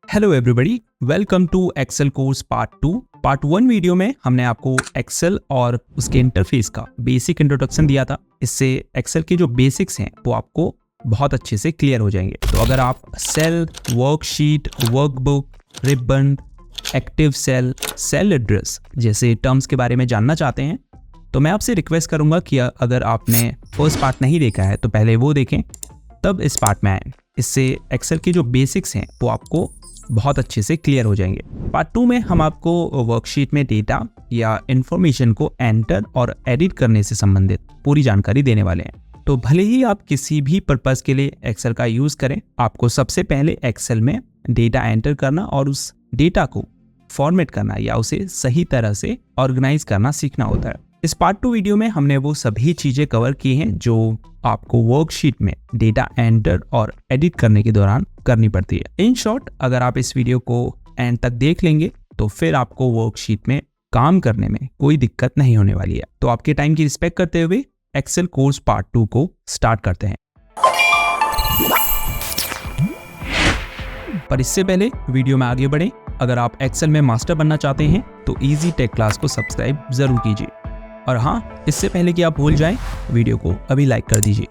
Hello everybody, welcome to Excel course part 1 video में हमने आपको एक्सेल और उसके इंटरफेस का बेसिक इंट्रोडक्शन दिया था। इससे एक्सेल के जो बेसिक्स हैं वो आपको बहुत अच्छे से क्लियर हो जाएंगे। तो अगर आप cell, worksheet, workbook, ribbon, active cell, cell address जैसे टर्म्स के बारे में जानना चाहते हैं तो मैं आपसे रिक्वेस्ट करूंगा कि अगर आपने फर्स्ट पार्ट नहीं देखा है तो पहले वो देखें, तब इस पार्ट में आएँ। इससे एक्सेल के जो बेसिक्स हैं वो आपको बहुत अच्छे से क्लियर हो जाएंगे। पार्ट 2 में हम आपको वर्कशीट में डेटा या इंफॉर्मेशन को एंटर और एडिट करने से संबंधित पूरी जानकारी देने वाले हैं। तो भले ही आप किसी भी पर्पस के लिए एक्सेल का यूज करें, आपको सबसे पहले एक्सेल में डेटा एंटर करना और उस डेटा को फॉर्मेट करना या उसे सही तरह से ऑर्गेनाइज करना सीखना होता है। इस पार्ट 2 वीडियो में हमने वो सभी चीजें कवर की हैं जो आपको वर्कशीट में डेटा एंटर और एडिट करने के दौरान करनी पड़ती है। इन शॉर्ट, अगर आप इस वीडियो को एंड तक देख लेंगे तो फिर आपको वर्कशीट में काम करने में कोई दिक्कत नहीं होने वाली है। तो आपके टाइम की रिस्पेक्ट करते हुए एक्सेल कोर्स पार्ट 2 को स्टार्ट करते हैं। पर इससे पहले वीडियो में आगे बढ़े, अगर आप एक्सेल में मास्टर बनना चाहते हैं तो इजी टेक क्लास को सब्सक्राइब जरूर कीजिए। और हाँ, इससे पहले कि आप भूल जाएं, वीडियो को अभी लाइक कर दीजिए।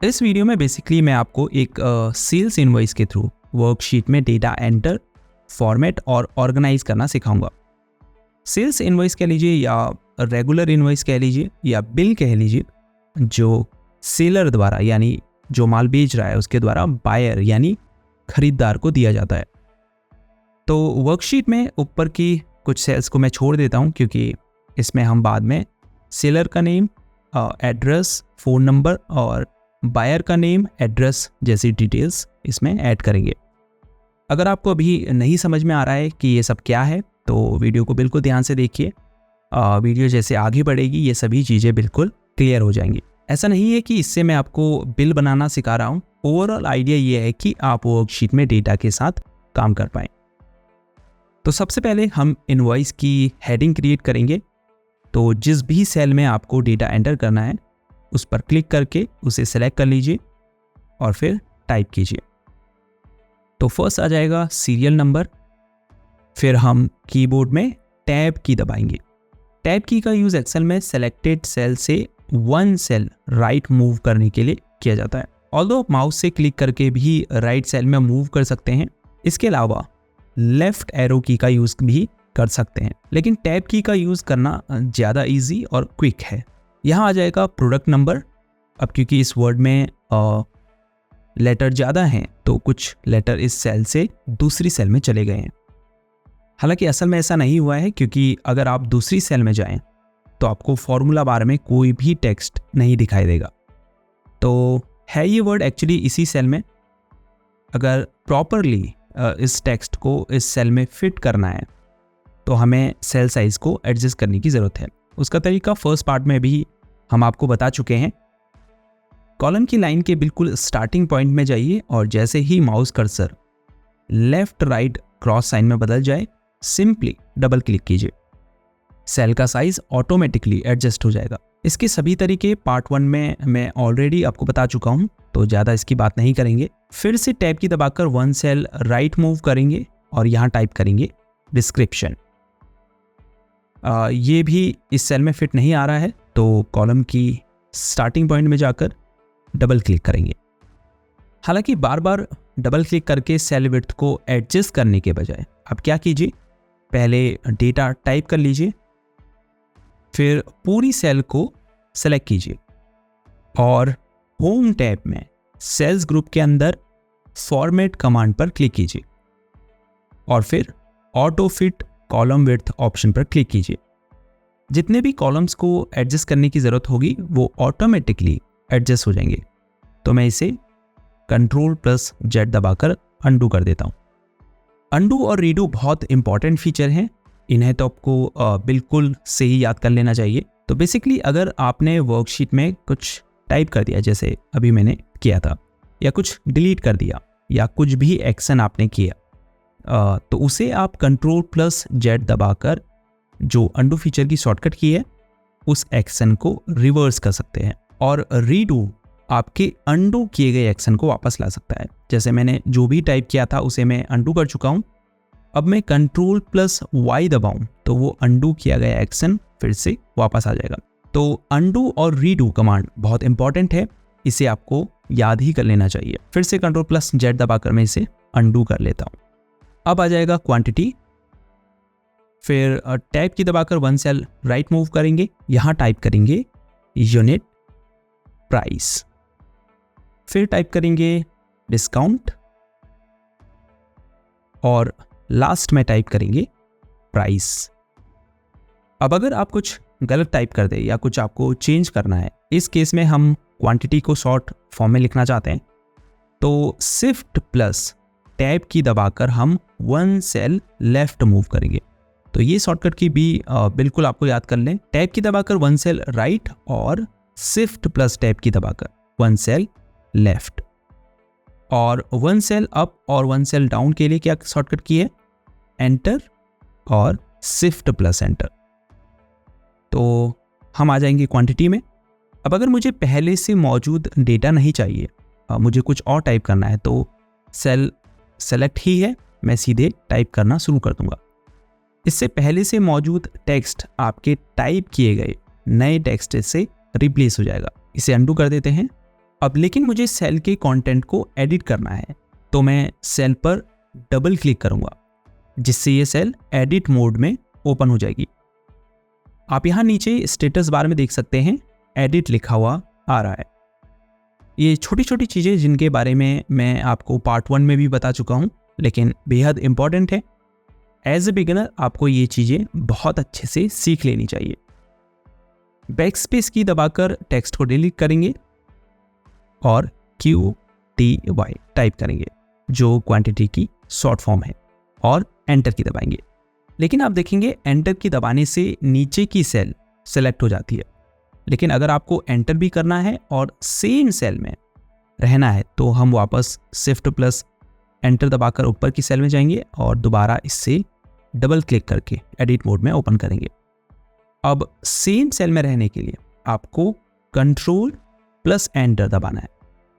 इस वीडियो में बेसिकली मैं आपको एक सेल्स इनवॉइस के थ्रू वर्कशीट में डेटा एंटर, फॉर्मेट और ऑर्गेनाइज करना सिखाऊंगा। सेल्स इनवॉइस कह लीजिए या रेगुलर इनवॉइस कह लीजिए या बिल कह लीजिए, जो सेलर द्वारा यानी जो माल बेच रहा है उसके द्वारा बायर यानी खरीदार को दिया जाता है। तो वर्कशीट में ऊपर की कुछ सेल्स को मैं छोड़ देता हूँ क्योंकि इसमें हम बाद में सेलर का नेम, एड्रेस, फ़ोन नंबर और बायर का नेम, एड्रेस जैसी डिटेल्स इसमें ऐड करेंगे। अगर आपको अभी नहीं समझ में आ रहा है कि ये सब क्या है तो वीडियो को बिल्कुल ध्यान से देखिए। वीडियो जैसे आगे बढ़ेगी ये सभी चीज़ें बिल्कुल क्लियर हो जाएंगी। ऐसा नहीं है कि इससे मैं आपको बिल बनाना सिखा रहा हूँ। ओवरऑल आइडिया ये है कि आप वर्कशीट में डेटा के साथ काम कर पाएँ। तो सबसे पहले हम इनवॉइस की हेडिंग क्रिएट करेंगे। तो जिस भी सेल में आपको डेटा एंटर करना है उस पर क्लिक करके उसे सेलेक्ट कर लीजिए और फिर टाइप कीजिए। तो फर्स्ट आ जाएगा सीरियल नंबर। फिर हम कीबोर्ड में टैब की दबाएंगे। टैब की का यूज़ एक्सेल में सेलेक्टेड सेल से वन सेल राइट मूव करने के लिए किया जाता है। ऑल्दो आप माउस से क्लिक करके भी राइट सेल में मूव कर सकते हैं। इसके अलावा लेफ्ट एरो की का यूज़ भी कर सकते हैं, लेकिन टैब की का यूज़ करना ज़्यादा इजी और क्विक है। यहाँ आ जाएगा प्रोडक्ट नंबर। अब क्योंकि इस वर्ड में लेटर ज़्यादा हैं तो कुछ लेटर इस सेल से दूसरी सेल में चले गए हैं। हालांकि असल में ऐसा नहीं हुआ है, क्योंकि अगर आप दूसरी सेल में जाएं तो आपको फॉर्मूला बार में कोई भी टेक्स्ट नहीं दिखाई देगा। तो है ये वर्ड एक्चुअली इसी सेल में। अगर प्रॉपरली इस टेक्स्ट को इस सेल में फिट करना है तो हमें सेल साइज को एडजस्ट करने की ज़रूरत है। उसका तरीका फर्स्ट पार्ट में भी हम आपको बता चुके हैं। कॉलम की लाइन के बिल्कुल स्टार्टिंग पॉइंट में जाइए और जैसे ही mouse cursor left right cross sign में बदल जाए, सिंपली डबल क्लिक कीजिए। सेल का साइज ऑटोमेटिकली एडजस्ट हो जाएगा। इसके सभी तरीके पार्ट 1 में मैं ऑलरेडी आपको बता चुका हूँ, तो ज़्यादा इसकी बात नहीं करेंगे। फिर से टैब की दबाकर वन सेल राइट मूव करेंगे और यहाँ टाइप करेंगे डिस्क्रिप्शन। ये भी इस सेल में फिट नहीं आ रहा है तो कॉलम की स्टार्टिंग पॉइंट में जाकर डबल क्लिक करेंगे। हालांकि बार बार डबल क्लिक करके सेल विड्थ को एडजस्ट करने के बजाय आप क्या कीजिए, पहले डेटा टाइप कर लीजिए, फिर पूरी सेल को सेलेक्ट कीजिए और होम टैब में सेल्स ग्रुप के अंदर फॉर्मेट कमांड पर क्लिक कीजिए और फिर auto fit column width option पर क्लिक कीजिए। जितने भी कॉलम्स को एडजस्ट करने की ज़रूरत होगी वो ऑटोमेटिकली एडजस्ट हो जाएंगे। तो मैं इसे Ctrl+Z दबाकर अंडू कर देता हूँ। अंडू और रीडू बहुत इंपॉर्टेंट फीचर हैं। इन्हें तो आपको बिल्कुल सही याद कर लेना चाहिए। तो बेसिकली अगर आपने वर्कशीट में कुछ टाइप कर दिया, जैसे अभी मैंने किया था, या कुछ डिलीट कर दिया या कुछ भी एक्शन आपने किया, तो उसे आप Ctrl+Z दबाकर जो अंडू फीचर की शॉर्टकट की है उस एक्शन को रिवर्स कर सकते हैं। और रीडू आपके अंडू किए गए एक्शन को वापस ला सकता है। जैसे मैंने जो भी टाइप किया था उसे मैं अंडू कर चुका हूँ। अब मैं Ctrl+Y दबाऊं तो वो अंडू किया गया एक्शन फिर से वापस आ जाएगा। तो अंडू और रीडू कमांड बहुत इंपॉर्टेंट है, इसे आपको याद ही कर लेना चाहिए। फिर से Ctrl+Z दबाकर मैं इसे अंडू कर लेता हूँ। अब आ जाएगा क्वांटिटी, फिर टैब की दबाकर 1 सेल राइट मूव करेंगे, यहाँ टाइप करेंगे यूनिट प्राइस, फिर टाइप करेंगे डिस्काउंट और लास्ट में टाइप करेंगे प्राइस। अब अगर आप कुछ गलत टाइप कर दे या कुछ आपको चेंज करना है, इस केस में हम क्वांटिटी को शॉर्ट फॉर्म में लिखना चाहते हैं, तो शिफ्ट प्लस टैब की दबाकर हम 1 सेल लेफ्ट मूव करेंगे। तो ये शॉर्टकट की भी बिल्कुल आपको याद कर लें। टैब की दबाकर 1 सेल राइट और शिफ्ट प्लस टैब की दबाकर 1 सेल लेफ्ट, और 1 सेल अप और 1 सेल डाउन के लिए क्या शॉर्टकट की है, एंटर और शिफ्ट प्लस एंटर। तो हम आ जाएंगे क्वांटिटी में। अब अगर मुझे पहले से मौजूद डेटा नहीं चाहिए, मुझे कुछ और टाइप करना है, तो सेल सेलेक्ट ही है, मैं सीधे टाइप करना शुरू कर दूंगा। इससे पहले से मौजूद टेक्स्ट आपके टाइप किए गए नए टेक्स्ट से रिप्लेस हो जाएगा। इसे अंडू कर देते हैं। अब लेकिन मुझे सेल के कंटेंट को एडिट करना है, तो मैं सेल पर डबल क्लिक करूंगा, जिससे ये सेल एडिट मोड में ओपन हो जाएगी। आप यहाँ नीचे स्टेटस बार में देख सकते हैं एडिट लिखा हुआ आ रहा है। ये छोटी छोटी चीज़ें जिनके बारे में मैं आपको पार्ट 1 में भी बता चुका हूँ, लेकिन बेहद इंपॉर्टेंट है। एज ए बिगिनर आपको ये चीज़ें बहुत अच्छे से सीख लेनी चाहिए। बैकस्पेस की दबाकर टेक्स्ट को डिलीट करेंगे और QTY टाइप करेंगे, जो क्वांटिटी की शॉर्ट फॉर्म है, और एंटर की दबाएंगे। लेकिन आप देखेंगे एंटर की दबाने से नीचे की सेल सेलेक्ट हो जाती है। लेकिन अगर आपको एंटर भी करना है और सेम सेल में रहना है, तो हम वापस शिफ्ट प्लस एंटर दबाकर ऊपर की सेल में जाएंगे और दोबारा इससे डबल क्लिक करके एडिट मोड में ओपन करेंगे। अब सेम सेल में रहने के लिए आपको Ctrl+ एंटर दबाना है,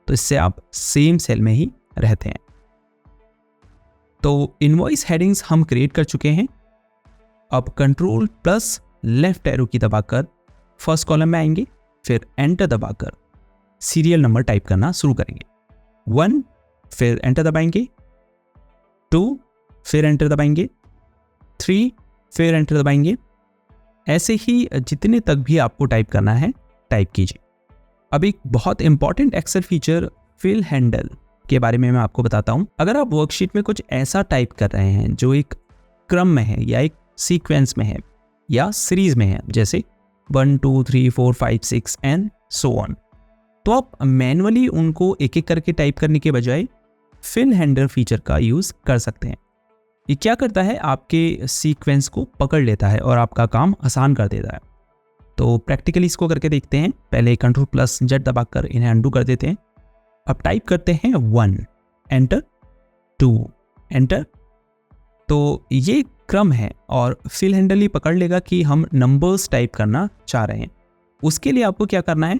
तो इससे आप सेम सेल में ही रहते हैं। तो इनवॉइस हेडिंग्स हम क्रिएट कर चुके हैं। अब Ctrl+ लेफ्ट एरो की दबाकर फर्स्ट कॉलम में आएंगे, फिर एंटर दबाकर सीरियल नंबर टाइप करना शुरू करेंगे। 1, फिर एंटर दबाएंगे, 2, फिर एंटर दबाएंगे, 3, फिर एंटर दबाएंगे। ऐसे ही जितने तक भी आपको टाइप करना है टाइप कीजिए। अब एक बहुत important excel feature fill handle के बारे में मैं आपको बताता हूं। अगर आप वर्कशीट में कुछ ऐसा टाइप कर रहे हैं जो एक क्रम में है या एक सीक्वेंस में है या सीरीज में है, जैसे 1 2 3 4 5 6 एंड सो ऑन, तो आप मैन्युअली उनको एक एक करके टाइप करने के बजाय फिल हैंडल फीचर का यूज कर सकते हैं। ये क्या करता है, आपके सीक्वेंस को पकड़ लेता है और आपका काम आसान कर देता है। तो प्रैक्टिकली इसको करके देखते हैं। पहले Ctrl+Z दबाकर इन्हें अंडू कर देते हैं। अब टाइप करते हैं 1, एंटर, 2, एंटर। तो ये क्रम है और फिल हैंडल ही पकड़ लेगा कि हम नंबर्स टाइप करना चाह रहे हैं। उसके लिए आपको क्या करना है,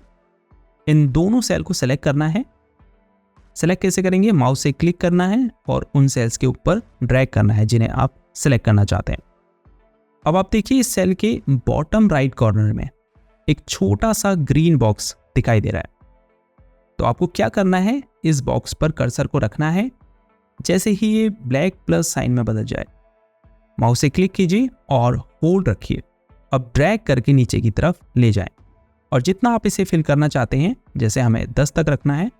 इन दोनों सेल को सेलेक्ट करना है। सेलेक्ट कैसे करेंगे, माउस से क्लिक करना है और उन सेल्स के ऊपर ड्रैग करना है जिन्हें आप सेलेक्ट करना चाहते हैं। अब आप देखिए इस सेल के बॉटम राइट कॉर्नर में एक छोटा सा ग्रीन बॉक्स दिखाई दे रहा है। तो आपको क्या करना है, इस बॉक्स पर कर्सर को रखना है। जैसे ही ये ब्लैक प्लस साइन में बदल जाए, माउस से क्लिक कीजिए और होल्ड रखिए। अब ड्रैग करके नीचे की तरफ ले जाएं और जितना आप इसे फिल करना चाहते हैं, जैसे हमें 10 तक रखना है,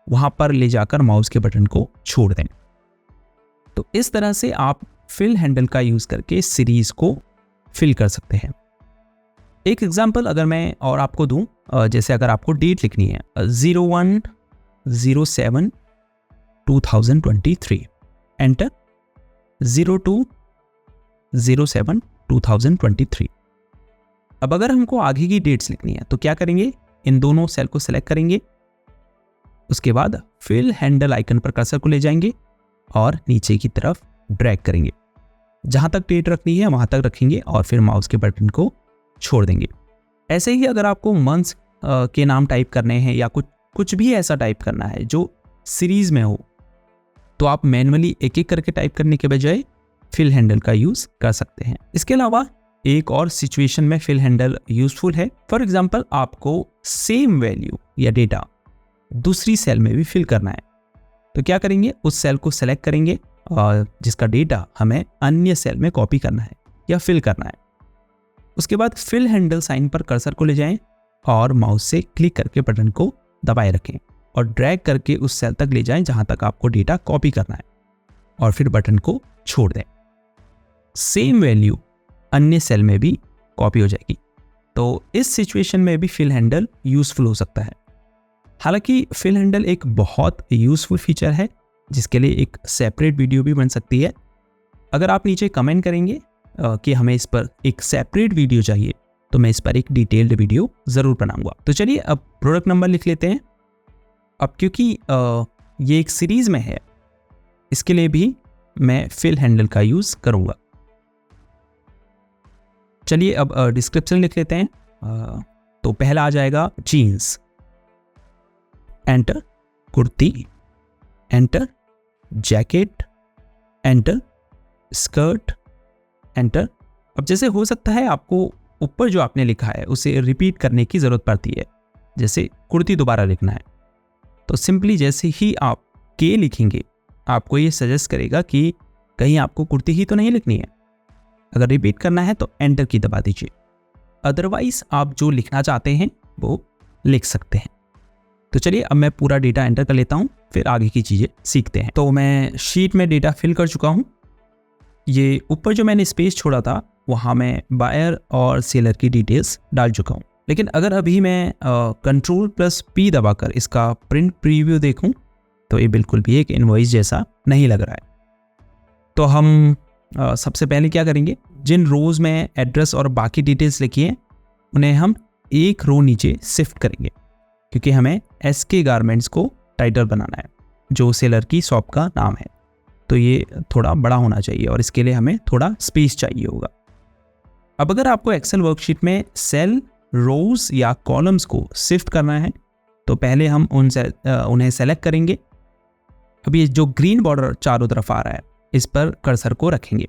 वहां पर ले जाकर माउस के बटन को छोड़ दें। तो इस तरह से आप फिल हैंडल का यूज करके सीरीज को फिल कर सकते हैं। एक एग्जांपल अगर मैं और आपको दूं, जैसे अगर आपको डेट लिखनी है 01/07/2023, एंटर, 02/07/2023। अब अगर हमको आगे की डेट्स लिखनी है तो क्या करेंगे, इन दोनों सेल को सेलेक्ट करेंगे, उसके बाद फिल हैंडल आइकन पर कर्सर को ले जाएंगे और नीचे की तरफ ड्रैग करेंगे। जहां तक डेट रखनी है वहां तक रखेंगे और फिर माउस के बटन को छोड़ देंगे। ऐसे ही अगर आपको मंथ्स के नाम टाइप करने हैं या कुछ कुछ भी ऐसा टाइप करना है जो सीरीज में हो, तो आप मैन्युअली एक एक करके टाइप करने के बजाय फिल हैंडल का यूज कर सकते हैं। इसके अलावा एक और सिचुएशन में फिल हैंडल यूजफुल है। फॉर एग्जांपल, आपको सेम वैल्यू या डेटा दूसरी सेल में भी फिल करना है, तो क्या करेंगे, उस सेल को सेलेक्ट करेंगे और जिसका डेटा हमें अन्य सेल में कॉपी करना है या फिल करना है। उसके बाद फिल हैंडल साइन पर कर्सर को ले जाएं और माउस से क्लिक करके बटन को दबाए रखें और ड्रैग करके उस सेल तक ले जाएं जहां तक आपको डेटा कॉपी करना है और फिर बटन को छोड़ दें। सेम वैल्यू अन्य सेल में भी कॉपी हो जाएगी। तो इस सिचुएशन में भी फिल हैंडल यूजफुल हो सकता है। हालांकि फिल हैंडल एक बहुत यूजफुल फीचर है जिसके लिए एक सेपरेट वीडियो भी बन सकती है। अगर आप नीचे कमेंट करेंगे कि हमें इस पर एक सेपरेट वीडियो चाहिए, तो मैं इस पर एक डिटेल्ड वीडियो ज़रूर बनाऊंगा। तो चलिए अब प्रोडक्ट नंबर लिख लेते हैं। अब क्योंकि ये एक सीरीज में है, इसके लिए भी मैं फिल हैंडल का यूज़ करूंगा। चलिए अब डिस्क्रिप्शन लिख लेते हैं। तो पहला आ जाएगा jeans, enter kurti, enter jacket, enter skirt, enter. अब जैसे हो सकता है आपको ऊपर जो आपने लिखा है उसे रिपीट करने की ज़रूरत पड़ती है, जैसे कुर्ती दोबारा लिखना है, तो सिंपली जैसे ही आप के लिखेंगे आपको ये सजेस्ट करेगा कि कहीं आपको कुर्ती ही तो नहीं लिखनी है। अगर रिपीट करना है तो एंटर की दबा दीजिए, अदरवाइज आप जो लिखना चाहते हैं वो लिख सकते हैं। तो चलिए अब मैं पूरा डेटा एंटर कर लेता हूँ, फिर आगे की चीज़ें सीखते हैं। तो मैं शीट में डेटा फिल कर चुका हूँ। ये ऊपर जो मैंने स्पेस छोड़ा था वहाँ मैं बायर और सेलर की डिटेल्स डाल चुका हूँ। लेकिन अगर अभी मैं Ctrl+P दबाकर इसका प्रिंट प्रीव्यू देखूँ तो ये बिल्कुल भी एक इनवॉइस जैसा नहीं लग रहा है। तो हम सबसे पहले क्या करेंगे, जिन रोज़ में एड्रेस और बाकी डिटेल्स लिखी हैं उन्हें हम एक रो नीचे शिफ्ट करेंगे, क्योंकि हमें SK गारमेंट्स को टाइटल बनाना है जो सेलर की शॉप का नाम है। तो ये थोड़ा बड़ा होना चाहिए और इसके लिए हमें थोड़ा स्पेस चाहिए होगा। अब अगर आपको एक्सेल वर्कशीट में सेल, रोज या कॉलम्स को शिफ्ट करना है तो पहले हम उन्हें सेलेक्ट करेंगे। अब ये जो ग्रीन बॉर्डर चारों तरफ आ रहा है इस पर कर्सर को रखेंगे।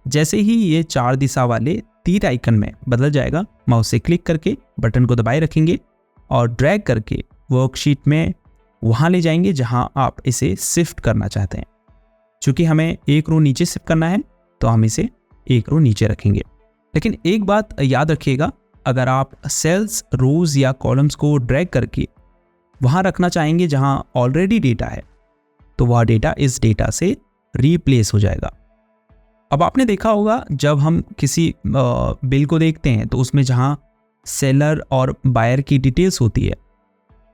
जैसे ही ये 4 दिशा वाले तीर आइकन में बदल जाएगा, माउस से क्लिक करके बटन को दबाए रखेंगे और ड्रैग करके वर्कशीट में वहाँ ले जाएंगे जहाँ आप इसे शिफ्ट करना चाहते हैं। चूँकि हमें एक रो नीचे शिफ्ट करना है तो हम इसे एक रो नीचे रखेंगे। लेकिन एक बात याद रखिएगा, अगर आप सेल्स, रोज या कॉलम्स को ड्रैग करके वहाँ रखना चाहेंगे जहाँ ऑलरेडी डेटा है तो वह डेटा इस डेटा से रिप्लेस हो जाएगा। अब आपने देखा होगा जब हम किसी बिल को देखते हैं तो उसमें जहाँ सेलर और बायर की डिटेल्स होती है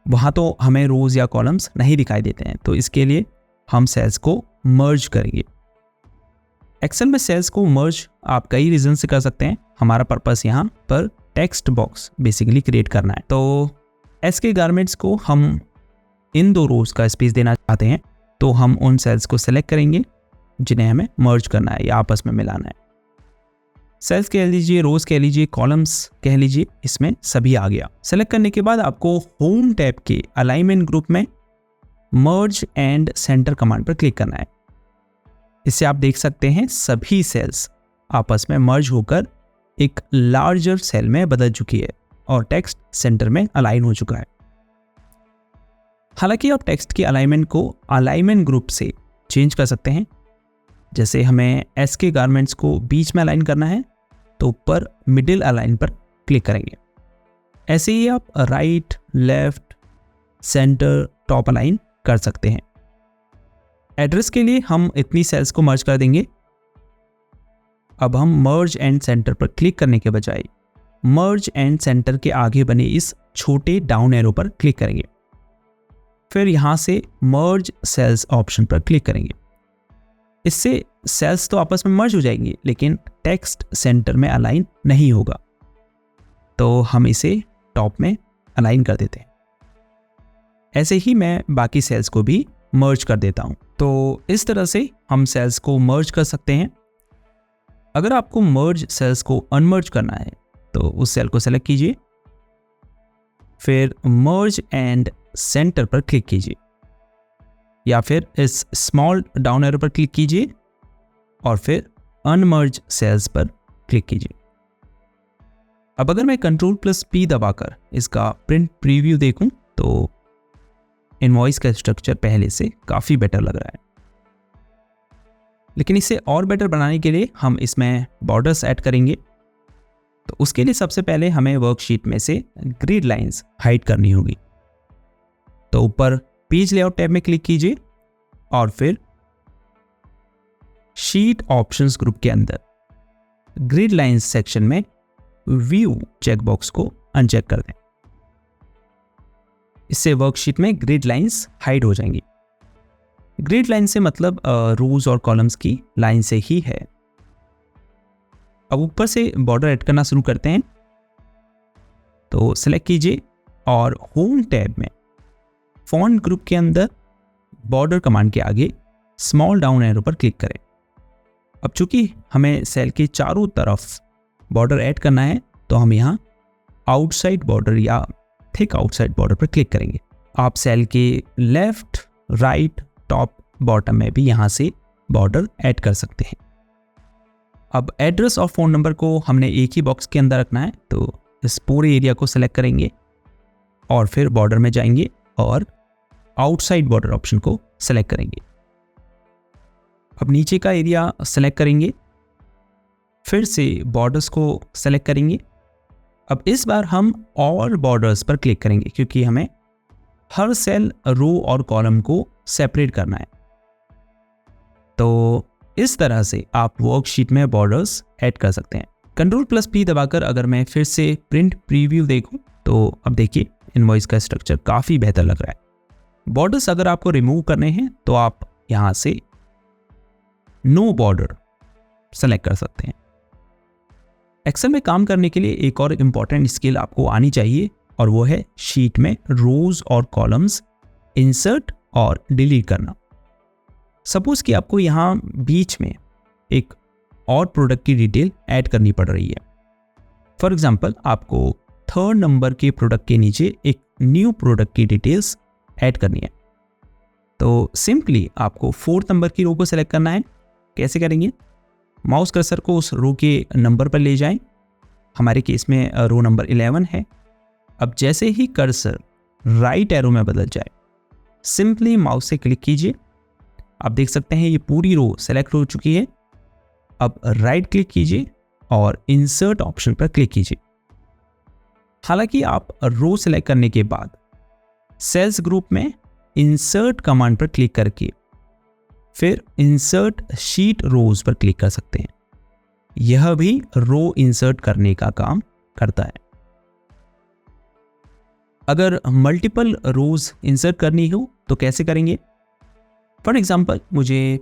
वहाँ तो हमें रोज या कॉलम्स नहीं दिखाई देते हैं। तो इसके लिए हम सेल्स को मर्ज करेंगे। एक्सेल में सेल्स को मर्ज आप कई रीजन से कर सकते हैं। हमारा पर्पस यहाँ पर टेक्स्ट बॉक्स बेसिकली क्रिएट करना है। तो SK गारमेंट्स को हम इन 2 रोज का स्पेस देना चाहते हैं, तो हम उन सेल्स को सेलेक्ट करेंगे जिन्हें हमें मर्ज करना है या आपस में मिलाना है। सेल्स कह लीजिए, रोज कह लीजिए, कॉलम्स कह लीजिए, इसमें सभी आ गया। सेलेक्ट करने के बाद आपको होम टैब के अलाइनमेंट ग्रुप में मर्ज एंड सेंटर कमांड पर क्लिक करना है। इससे आप देख सकते हैं सभी सेल्स आपस में मर्ज होकर एक लार्जर सेल में बदल चुकी है और टेक्स्ट सेंटर में अलाइन हो चुका है। हालांकि आप टेक्स्ट की अलाइनमेंट को अलाइनमेंट ग्रुप से चेंज कर सकते हैं। जैसे हमें SK गारमेंट्स को बीच में अलाइन करना है तो ऊपर मिडिल अलाइन पर क्लिक करेंगे। ऐसे ही आप right, left, centre, top align कर सकते हैं। एड्रेस के लिए हम इतनी सेल्स को मर्ज कर देंगे। अब हम मर्ज एंड सेंटर पर क्लिक करने के बजाय मर्ज एंड सेंटर के आगे बने इस छोटे डाउन एरो पर क्लिक करेंगे। फिर यहाँ से मर्ज सेल्स ऑप्शन पर क्लिक करेंगे। इससे सेल्स तो आपस में मर्ज हो जाएंगी लेकिन टेक्स्ट सेंटर में अलाइन नहीं होगा, तो हम इसे टॉप में अलाइन कर देते हैं। ऐसे ही मैं बाकी सेल्स को भी मर्ज कर देता हूं। तो इस तरह से हम सेल्स को मर्ज कर सकते हैं। अगर आपको मर्ज सेल्स को अनमर्ज करना है तो उस सेल को सेलेक्ट कीजिए, फिर मर्ज एंड सेंटर पर क्लिक कीजिए या फिर इस स्मॉल डाउन एरो पर क्लिक कीजिए और फिर अनमर्ज सेल्स पर क्लिक कीजिए। अब अगर मैं Ctrl+P दबाकर इसका प्रिंट प्रीव्यू देखूं तो इनवॉइस का स्ट्रक्चर पहले से काफ़ी बेटर लग रहा है। लेकिन इसे और बेटर बनाने के लिए हम इसमें बॉर्डर्स ऐड करेंगे। तो उसके लिए सबसे पहले हमें वर्कशीट में से ग्रिड लाइंस हाइड करनी होगी। तो ऊपर पेज लेआउट टैब में क्लिक कीजिए और फिर शीट ऑप्शंस ग्रुप के अंदर ग्रिड लाइंस सेक्शन में व्यू चेकबॉक्स को अनचेक कर दें। इससे वर्कशीट में ग्रिड लाइंस हाइड हो जाएंगी। ग्रिड लाइन से मतलब रोज और कॉलम्स की लाइन से ही है। अब ऊपर से बॉर्डर ऐड करना शुरू करते हैं। तो सिलेक्ट कीजिए और होम टैब में फॉन्ट ग्रुप के अंदर बॉर्डर कमांड के आगे स्मॉल डाउन एरो पर क्लिक करें। अब चूंकि हमें सेल के चारों तरफ बॉर्डर ऐड करना है तो हम यहाँ आउटसाइड बॉर्डर या थिक आउटसाइड बॉर्डर पर क्लिक करेंगे। आप सेल के लेफ्ट, राइट, टॉप, बॉटम में भी यहाँ से बॉर्डर ऐड कर सकते हैं। अब एड्रेस और फ़ोन नंबर को हमने एक ही बॉक्स के अंदर रखना है, तो इस पूरे एरिया को सेलेक्ट करेंगे और फिर बॉर्डर में जाएंगे और आउटसाइड बॉर्डर ऑप्शन को सेलेक्ट करेंगे। अब नीचे का एरिया सेलेक्ट करेंगे, फिर से बॉर्डर्स को सेलेक्ट करेंगे। अब इस बार हम ऑल बॉर्डर्स पर क्लिक करेंगे क्योंकि हमें हर सेल, रो और कॉलम को सेपरेट करना है। तो इस तरह से आप वर्कशीट में बॉर्डर्स ऐड कर सकते हैं। Ctrl+P दबाकर अगर मैं फिर से प्रिंट प्रीव्यू देखूं तो अब देखिए इनवॉइस का स्ट्रक्चर काफ़ी बेहतर लग रहा है। बॉर्डर्स अगर आपको रिमूव करने हैं तो आप यहाँ से नो बॉर्डर सेलेक्ट कर सकते हैं। एक्सेल में काम करने के लिए एक और इम्पॉर्टेंट स्किल आपको आनी चाहिए और वो है शीट में रोज और कॉलम्स इंसर्ट और डिलीट करना। सपोज कि आपको यहाँ बीच में एक और प्रोडक्ट की डिटेल ऐड करनी पड़ रही है। फॉर एग्जांपल आपको 3rd नंबर के प्रोडक्ट के नीचे एक न्यू प्रोडक्ट की डिटेल्स ऐड करनी है। तो सिंपली आपको 4th नंबर की रो को सेलेक्ट करना है। कैसे करेंगे? माउस कर्सर को उस रो के नंबर पर ले जाएं। हमारे केस में रो नंबर 11 है। अब जैसे ही कर्सर राइट एरो में बदल जाए, सिंपली माउस से क्लिक कीजिए। आप देख सकते हैं ये पूरी रो सेलेक्ट हो चुकी है। अब राइट क्लिक कीजिए और इंसर्ट ऑप्शन पर क्लिक कीजिए। हालांकि आप रो सेलेक्ट करने के बाद सेल्स ग्रुप में इंसर्ट कमांड पर क्लिक करके फिर इंसर्ट शीट रोज पर क्लिक कर सकते हैं। यह भी रो इंसर्ट करने का काम करता है। अगर मल्टीपल रोज इंसर्ट करनी हो तो कैसे करेंगे? फॉर एग्जांपल मुझे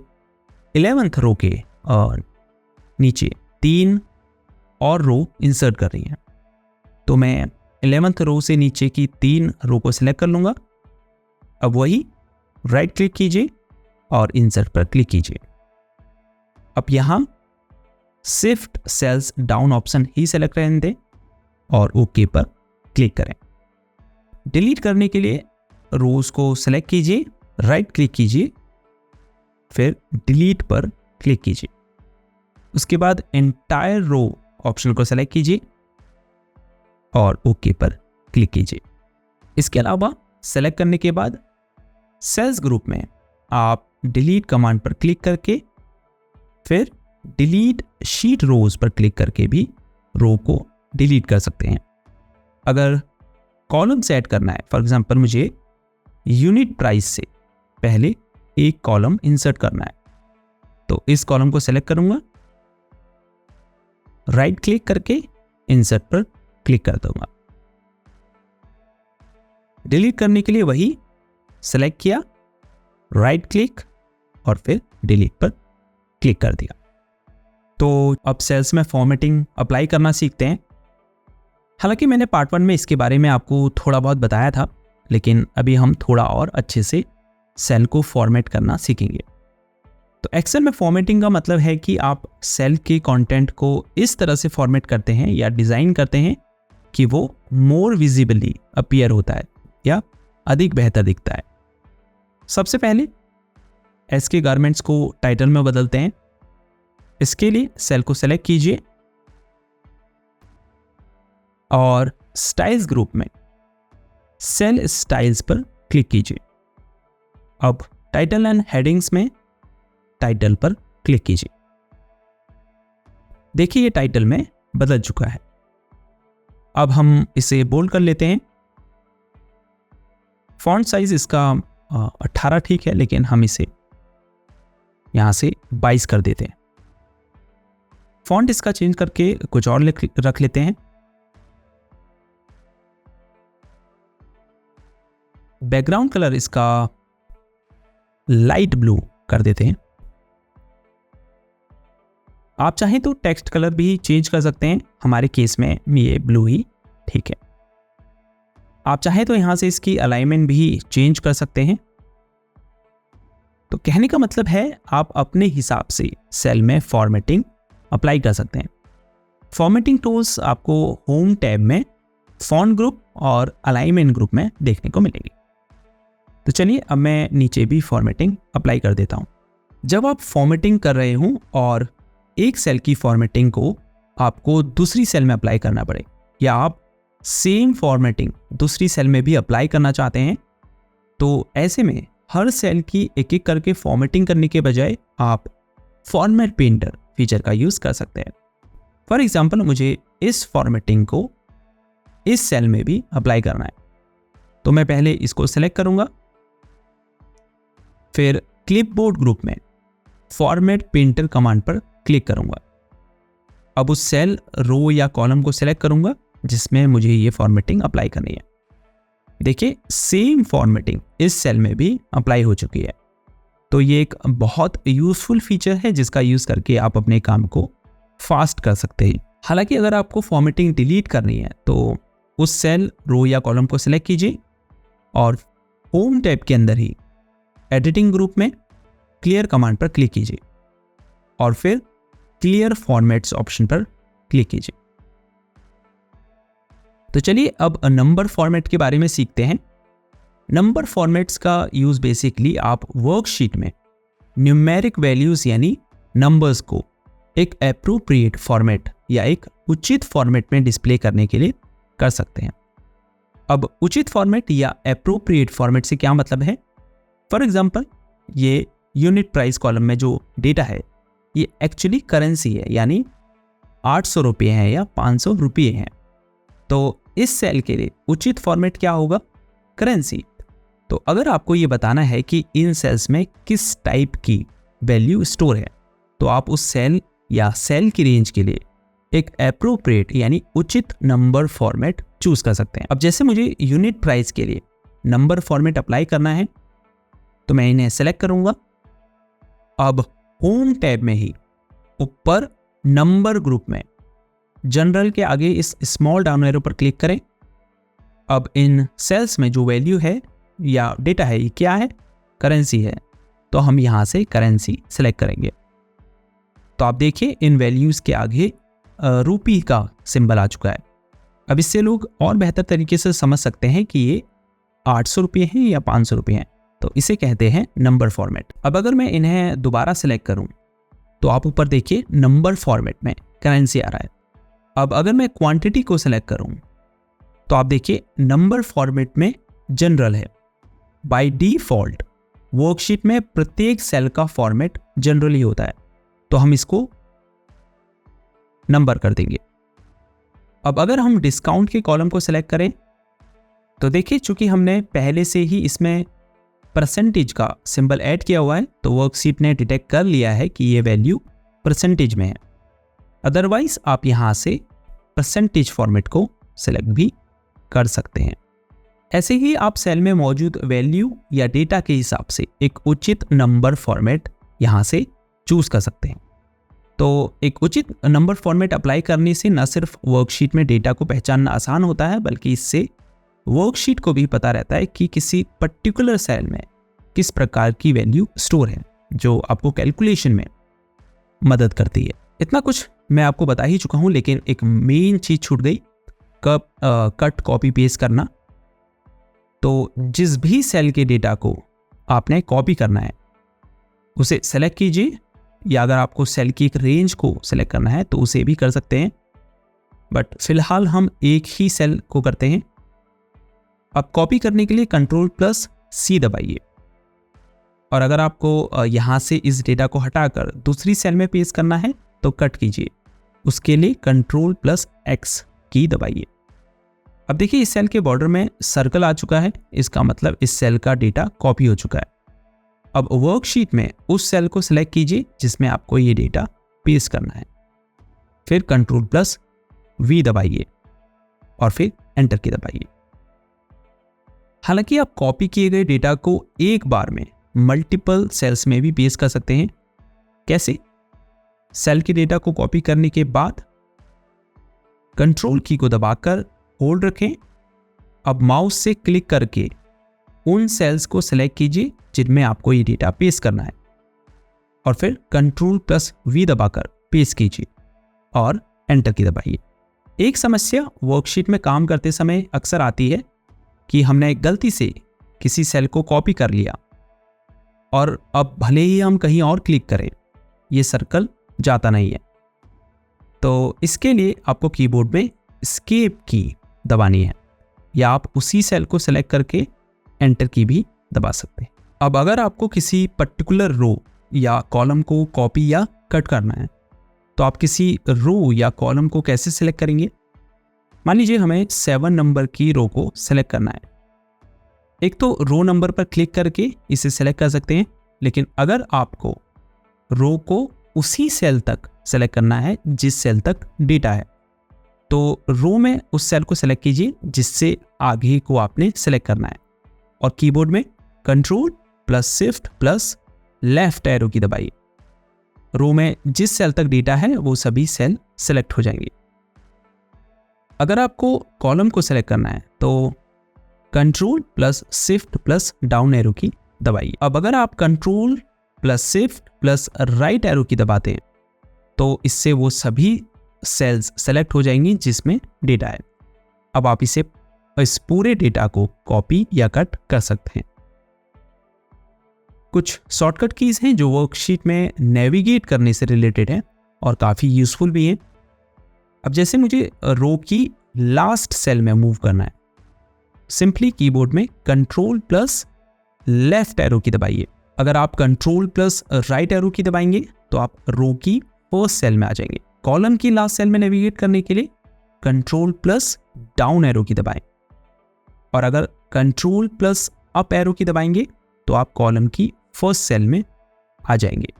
11th रो के नीचे 3 और रो इंसर्ट कर रही हैं, तो मैं 11th रो से नीचे की 3 रो को सिलेक्ट कर लूँगा। अब वही राइट क्लिक कीजिए और इंसर्ट पर क्लिक कीजिए। अब यहाँ शिफ्ट सेल्स डाउन ऑप्शन ही सेलेक्ट रहने दें और ओके पर क्लिक करें। डिलीट करने के लिए रोज को सेलेक्ट कीजिए, राइट क्लिक कीजिए, फिर डिलीट पर क्लिक कीजिए। उसके बाद एंटायर रो ऑप्शन को सेलेक्ट कीजिए और ओके पर क्लिक कीजिए। इसके अलावा सेलेक्ट करने के बाद सेल्स ग्रुप में आप डिलीट कमांड पर क्लिक करके फिर डिलीट शीट रोज पर क्लिक करके भी रो को डिलीट कर सकते हैं। अगर कॉलम से ऐड करना है, फॉर एग्जांपल मुझे यूनिट प्राइस से पहले एक कॉलम इंसर्ट करना है, तो इस कॉलम को सेलेक्ट करूंगा, राइट क्लिक करके इंसर्ट पर क्लिक कर दूंगा। डिलीट करने के लिए वही सेलेक्ट किया, राइट क्लिक और फिर डिलीट पर क्लिक कर दिया। तो अब सेल्स में फॉर्मेटिंग अप्लाई करना सीखते हैं। हालांकि मैंने पार्ट 1 में इसके बारे में आपको थोड़ा बहुत बताया था, लेकिन अभी हम थोड़ा और अच्छे से सेल को फॉर्मेट करना सीखेंगे। तो एक्सेल में फॉर्मेटिंग का मतलब है कि आप सेल के कंटेंट को इस तरह से फॉर्मेट करते हैं या डिज़ाइन करते हैं कि वो मोर विजिबली अपीयर होता है या अधिक बेहतर दिखता है। सबसे पहले SK गारमेंट्स को टाइटल में बदलते हैं। इसके लिए सेल को सेलेक्ट कीजिए और स्टाइल्स ग्रुप में सेल स्टाइल्स पर क्लिक कीजिए। अब टाइटल एंड हेडिंग्स में टाइटल पर क्लिक कीजिए। देखिए ये टाइटल में बदल चुका है। अब हम इसे बोल्ड कर लेते हैं। फॉन्ट साइज इसका 18 ठीक है, लेकिन हम इसे यहां से 22 कर देते हैं। फॉन्ट इसका चेंज करके कुछ और रख लेते हैं। बैकग्राउंड कलर इसका लाइट ब्लू कर देते हैं। आप चाहें तो टेक्स्ट कलर भी चेंज कर सकते हैं, हमारे केस में ये ब्लू ही ठीक है। आप चाहें तो यहां से इसकी अलाइनमेंट भी चेंज कर सकते हैं। तो कहने का मतलब है आप अपने हिसाब से सेल में फॉर्मेटिंग अप्लाई कर सकते हैं। फॉर्मेटिंग टूल्स आपको होम टैब में फॉन्ट ग्रुप और अलाइनमेंट ग्रुप में देखने को मिलेंगे। तो चलिए अब मैं नीचे भी फॉर्मेटिंग अप्लाई कर देता हूं। जब आप फॉर्मेटिंग कर रहे हों और एक सेल की फॉर्मेटिंग को आपको दूसरी सेल में अप्लाई करना पड़े, या आप सेम फॉर्मेटिंग दूसरी सेल में भी अप्लाई करना चाहते हैं, तो ऐसे में हर सेल की एक एक करके फॉर्मेटिंग करने के बजाय आप फॉर्मेट पेंटर फीचर का यूज कर सकते हैं। फॉर एग्जाम्पल मुझे इस फॉर्मेटिंग को इस सेल में भी अप्लाई करना है, तो मैं पहले इसको सेलेक्ट करूंगा, फिर क्लिपबोर्ड ग्रुप में फॉर्मेट पेंटर कमांड पर क्लिक करूंगा। अब उस सेल, रो या कॉलम को सेलेक्ट करूंगा जिसमें मुझे ये फॉर्मेटिंग अप्लाई करनी है। देखिए सेम फॉर्मेटिंग इस सेल में भी अप्लाई हो चुकी है। तो ये एक बहुत यूजफुल फीचर है जिसका यूज करके आप अपने काम को फास्ट कर सकते हैं। हालांकि अगर आपको फॉर्मेटिंग डिलीट करनी है तो उस सेल, रो या कॉलम को सिलेक्ट कीजिए और होम टैब के अंदर ही एडिटिंग ग्रुप में क्लियर कमांड पर क्लिक कीजिए और फिर क्लियर फॉर्मेट्स ऑप्शन पर क्लिक कीजिए। तो चलिए अब नंबर फॉर्मेट के बारे में सीखते हैं। नंबर फॉर्मेट्स का यूज बेसिकली आप वर्कशीट में न्यूमेरिक वैल्यूज यानी नंबर्स को एक एप्रोप्रिएट फॉर्मेट या एक उचित फॉर्मेट में डिस्प्ले करने के लिए कर सकते हैं। अब उचित फॉर्मेट या एप्रोप्रिएट फॉर्मेट से क्या मतलब है? फॉर एग्जाम्पल ये यूनिट प्राइस कॉलम में जो डेटा है ये एक्चुअली करेंसी है, यानी 800 रुपये हैं या 500 रुपये हैं। तो इस सेल के लिए उचित फॉर्मेट क्या होगा? करेंसी। तो अगर आपको ये बताना है कि इन सेल्स में किस टाइप की वैल्यू स्टोर है, तो आप उस सेल या सेल की रेंज के लिए एक एप्रोप्रिएट यानी उचित नंबर फॉर्मेट चूज कर सकते हैं। अब जैसे मुझे यूनिट प्राइस के लिए नंबर फॉर्मेट अप्लाई करना है, तो मैं इन्हें सेलेक्ट करूंगा। अब होम टैब में ही ऊपर नंबर ग्रुप में जनरल के आगे इस स्मॉल डाउन एरो पर क्लिक करें। अब इन सेल्स में जो वैल्यू है या डेटा है ये क्या है? करेंसी है। तो हम यहां से करेंसी सेलेक्ट करेंगे। तो आप देखिए इन वैल्यूज के आगे रूपी का सिंबल आ चुका है। अब इससे लोग और बेहतर तरीके से समझ सकते हैं कि ये 800 रुपये हैं या 500 रुपये हैं। तो इसे कहते हैं नंबर फॉर्मेट। अब अगर मैं इन्हें दोबारा सेलेक्ट करूं तो आप ऊपर देखिए नंबर फॉर्मेट में करेंसी आ रहा है। अब अगर मैं क्वांटिटी को सेलेक्ट करूं तो आप देखिए नंबर फॉर्मेट में जनरल है। बाय डिफॉल्ट वर्कशीट में प्रत्येक सेल का फॉर्मेट जनरली होता है, तो हम इसको नंबर कर देंगे। अब अगर हम डिस्काउंट के कॉलम को सेलेक्ट करें तो देखिए चूंकि हमने पहले से ही इसमें परसेंटेज का सिंबल ऐड किया हुआ है, तो वर्कशीट ने डिटेक्ट कर लिया है कि ये वैल्यू परसेंटेज में है। अदरवाइज आप यहां से परसेंटेज फॉर्मेट को सेलेक्ट भी कर सकते हैं। ऐसे ही आप सेल में मौजूद वैल्यू या डेटा के हिसाब से एक उचित नंबर फॉर्मेट यहां से चूज कर सकते हैं। तो एक उचित नंबर फॉर्मेट अप्लाई करने से न सिर्फ वर्कशीट में डेटा को पहचानना आसान होता है, बल्कि इससे वर्कशीट को भी पता रहता है कि किसी पर्टिकुलर सेल में किस प्रकार की वैल्यू स्टोर है, जो आपको कैलकुलेशन में मदद करती है। इतना कुछ मैं आपको बता ही चुका हूं, लेकिन एक मेन चीज छूट गई, कट कॉपी पेस्ट करना। तो जिस भी सेल के डेटा को आपने कॉपी करना है उसे सेलेक्ट कीजिए, या अगर आपको सेल की एक रेंज को सेलेक्ट करना है तो उसे भी कर सकते हैं, बट फिलहाल हम एक ही सेल को करते हैं। अब कॉपी करने के लिए Ctrl+C दबाइए, और अगर आपको यहाँ से इस डेटा को हटाकर दूसरी सेल में पेस्ट करना है तो कट कीजिए, उसके लिए Ctrl+X की दबाइए। अब देखिए इस सेल के बॉर्डर में सर्कल आ चुका है, इसका मतलब इस सेल का डेटा कॉपी हो चुका है। अब वर्कशीट में उस सेल को सिलेक्ट कीजिए जिसमें आपको ये डेटा पेस्ट करना है, फिर Ctrl+V दबाइए और फिर एंटर की दबाइए। हालांकि आप कॉपी किए गए डेटा को एक बार में मल्टीपल सेल्स में भी पेस्ट कर सकते हैं। कैसे? सेल के डेटा को कॉपी करने के बाद कंट्रोल की को दबाकर होल्ड रखें। अब माउस से क्लिक करके उन सेल्स को सिलेक्ट कीजिए जिनमें आपको ये डेटा पेस्ट करना है, और फिर Ctrl+V दबाकर पेस्ट कीजिए और एंटर की दबाइए। एक समस्या वर्कशीट में काम करते समय अक्सर आती है कि हमने गलती से किसी सेल को कॉपी कर लिया और अब भले ही हम कहीं और क्लिक करें ये सर्कल जाता नहीं है। तो इसके लिए आपको कीबोर्ड में एस्केप की दबानी है, या आप उसी सेल को सेलेक्ट करके एंटर की भी दबा सकते हैं। अब अगर आपको किसी पर्टिकुलर रो या कॉलम को कॉपी या कट करना है तो आप किसी रो या कॉलम को कैसे सिलेक्ट करेंगे? मान लीजिए हमें 7 नंबर की रो को सिलेक्ट करना है। एक तो रो नंबर पर क्लिक करके इसे सिलेक्ट कर सकते हैं, लेकिन अगर आपको रो को उसी सेल तक सेलेक्ट करना है जिस सेल तक डेटा है, तो रो में उस सेल को सेलेक्ट कीजिए जिससे आगे को आपने सेलेक्ट करना है, और कीबोर्ड में Ctrl+Shift+लेफ्ट एरो की दबाइए। रो में जिस सेल तक डेटा है वो सभी सेल सेलेक्ट हो जाएंगे। अगर आपको कॉलम को सेलेक्ट करना है तो Ctrl+Shift+डाउन एरो की दबाइए। अब अगर आप Ctrl+Shift+राइट एरो की दबाते हैं तो इससे वो सभी सेल्स सेलेक्ट हो जाएंगी जिसमें डेटा है। अब आप इस पूरे डेटा को कॉपी या कट कर सकते हैं। कुछ शॉर्टकट कीज हैं जो वर्कशीट में नेविगेट करने से रिलेटेड हैं और काफ़ी यूजफुल भी हैं। अब जैसे मुझे रो की लास्ट सेल में मूव करना है, सिंपली कीबोर्ड में Ctrl+लेफ्ट एरो की दबाइए। अगर आप Ctrl+राइट एरो की दबाएंगे तो आप रो की फर्स्ट सेल में आ जाएंगे। कॉलम की लास्ट सेल में नेविगेट करने के लिए Ctrl+डाउन एरो की दबाएं, और अगर Ctrl+अप एरो की दबाएंगे तो आप कॉलम की फर्स्ट सेल में आ जाएंगे।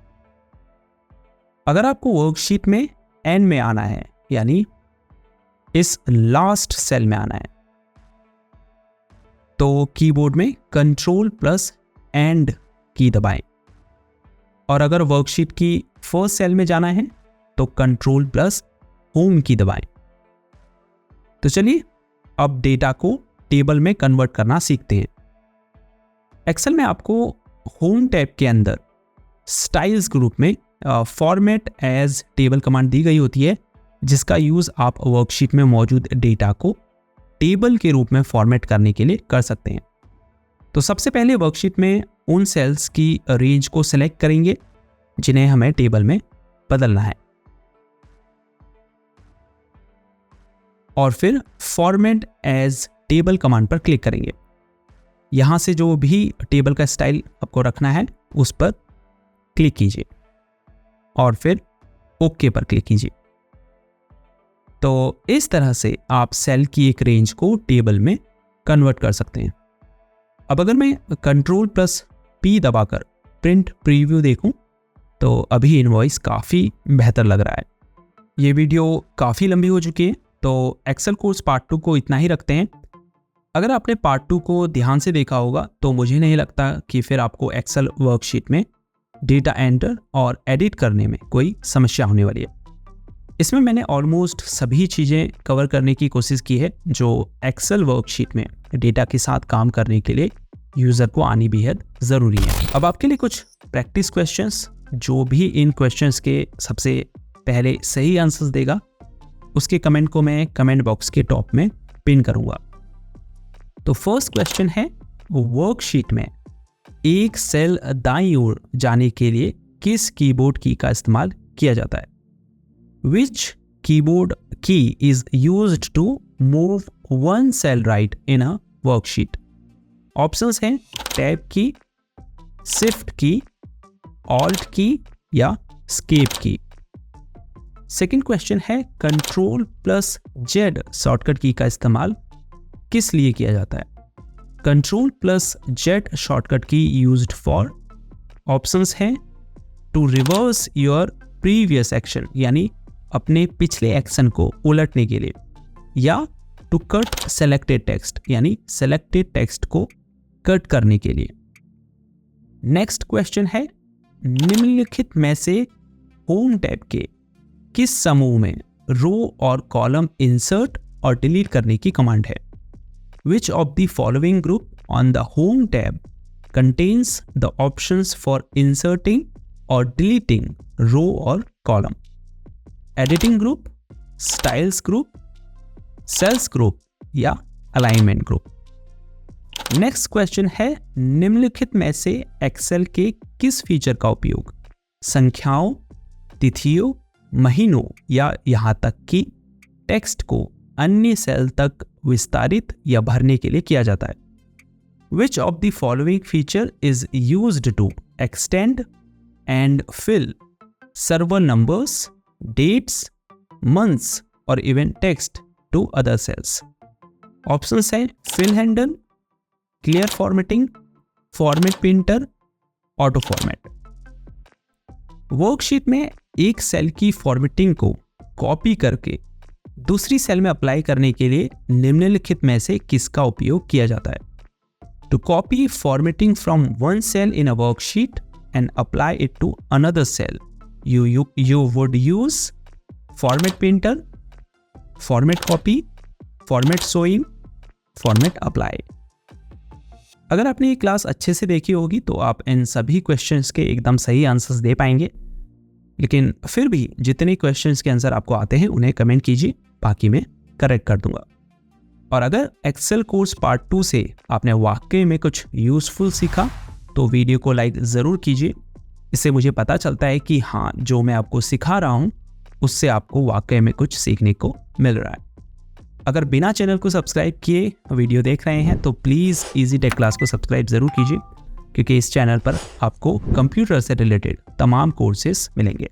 अगर आपको वर्कशीट में एंड में आना है, यानी इस लास्ट सेल में आना है, तो कीबोर्ड में Ctrl+एंड की दबाएं, और अगर वर्कशीट की फर्स्ट सेल में जाना है तो Ctrl+होम की दबाएं। तो चलिए अब डेटा को टेबल में कन्वर्ट करना सीखते हैं। एक्सेल में आपको होम टैब के अंदर स्टाइल्स ग्रुप में फॉर्मेट एज टेबल कमांड दी गई होती है, जिसका यूज़ आप वर्कशीट में मौजूद डेटा को टेबल के रूप में फॉर्मेट करने के लिए कर सकते हैं। तो सबसे पहले वर्कशीट में उन सेल्स की रेंज को सिलेक्ट करेंगे जिन्हें हमें टेबल में बदलना है, और फिर फॉर्मेट एज टेबल कमांड पर क्लिक करेंगे। यहाँ से जो भी टेबल का स्टाइल आपको रखना है उस पर क्लिक कीजिए और फिर ओके पर क्लिक कीजिए। तो इस तरह से आप सेल की एक रेंज को टेबल में कन्वर्ट कर सकते हैं। अब अगर मैं Ctrl+P दबाकर प्रिंट प्रीव्यू देखूं तो अभी इनवॉइस काफ़ी बेहतर लग रहा है। ये वीडियो काफ़ी लंबी हो चुकी है, तो एक्सेल कोर्स पार्ट 2 को इतना ही रखते हैं। अगर आपने पार्ट 2 को ध्यान से देखा होगा तो मुझे नहीं लगता कि फिर आपको एक्सेल वर्कशीट में डेटा एंटर और एडिट करने में कोई समस्या होने वाली है। इसमें मैंने ऑलमोस्ट सभी चीज़ें कवर करने की कोशिश की है जो एक्सेल वर्कशीट में डेटा के साथ काम करने के लिए यूज़र को आनी बेहद ज़रूरी है। अब आपके लिए कुछ प्रैक्टिस क्वेश्चंस, जो भी इन क्वेश्चंस के सबसे पहले सही आंसर्स देगा उसके कमेंट को मैं कमेंट बॉक्स के टॉप में पिन करूँगा। तो फर्स्ट क्वेश्चन है, वर्कशीट में एक सेल दाईं ओर जाने के लिए किस कीबोर्ड की का इस्तेमाल किया जाता है? Which keyboard key is used to move one cell right in a worksheet? Options हैं tab key, shift key, alt key या स्केप की। सेकंड क्वेश्चन है, control plus Z shortcut key का इस्तेमाल किस लिए किया जाता है? Control plus Z shortcut key used for, options हैं to reverse your previous action यानी अपने पिछले एक्शन को उलटने के लिए, या टू कट सेलेक्टेड टेक्स्ट यानी सेलेक्टेड टेक्स्ट को कट करने के लिए। नेक्स्ट क्वेश्चन है, निम्नलिखित में से होम टैब के किस समूह में रो और कॉलम इंसर्ट और डिलीट करने की कमांड है? Which of the following group on the home tab contains the options for inserting और डिलीटिंग रो और column? Editing group, styles group, cells group या अलाइनमेंट ग्रुप? नेक्स्ट क्वेश्चन है, निम्नलिखित में से एक्सेल के किस फीचर का उपयोग संख्याओं, तिथियों, महीनों या यहां तक कि टेक्स्ट को अन्य सेल तक विस्तारित या भरने के लिए किया जाता है? Which of the following feature is used to extend and fill server numbers, dates, months और even text to other cells? Options है fill handle, clear formatting, format printer, auto format. Worksheet में एक सेल की formatting को copy करके दूसरी cell में apply करने के लिए निम्नलिखित में से किसका उपयोग किया जाता है? To copy formatting from one cell in a worksheet and apply it to another cell, you would use format printer, format copy, format sewing, format apply। अगर आपने ये क्लास अच्छे से देखी होगी तो आप इन सभी क्वेश्चंस के एकदम सही आंसर्स दे पाएंगे, लेकिन फिर भी जितने क्वेश्चंस के आंसर आपको आते हैं उन्हें कमेंट कीजिए, बाकी मैं करेक्ट कर दूंगा। और अगर एक्सेल कोर्स पार्ट 2 से आपने वाकई में कुछ यूजफुल सीखा तो वीडियो को लाइक ज़रूर कीजिए। इससे मुझे पता चलता है कि हाँ, जो मैं आपको सिखा रहा हूँ उससे आपको वाकई में कुछ सीखने को मिल रहा है। अगर बिना चैनल को सब्सक्राइब किए वीडियो देख रहे हैं तो प्लीज़ इजी टेक क्लास को सब्सक्राइब ज़रूर कीजिए, क्योंकि इस चैनल पर आपको कंप्यूटर से रिलेटेड तमाम कोर्सेज मिलेंगे।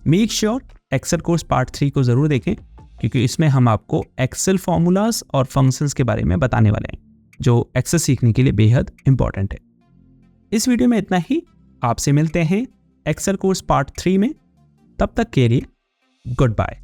Make sure excel course part 3 को ज़रूर देखें, क्योंकि इसमें हम आपको एक्सेल फॉर्मूलाज और फंक्शंस के बारे में बताने वाले हैं, जो एक्सेल सीखने के लिए बेहद इंपॉर्टेंट है। इस वीडियो में इतना ही। आपसे मिलते हैं एक्सेल कोर्स पार्ट 3 में। तब तक के लिए गुड बाय।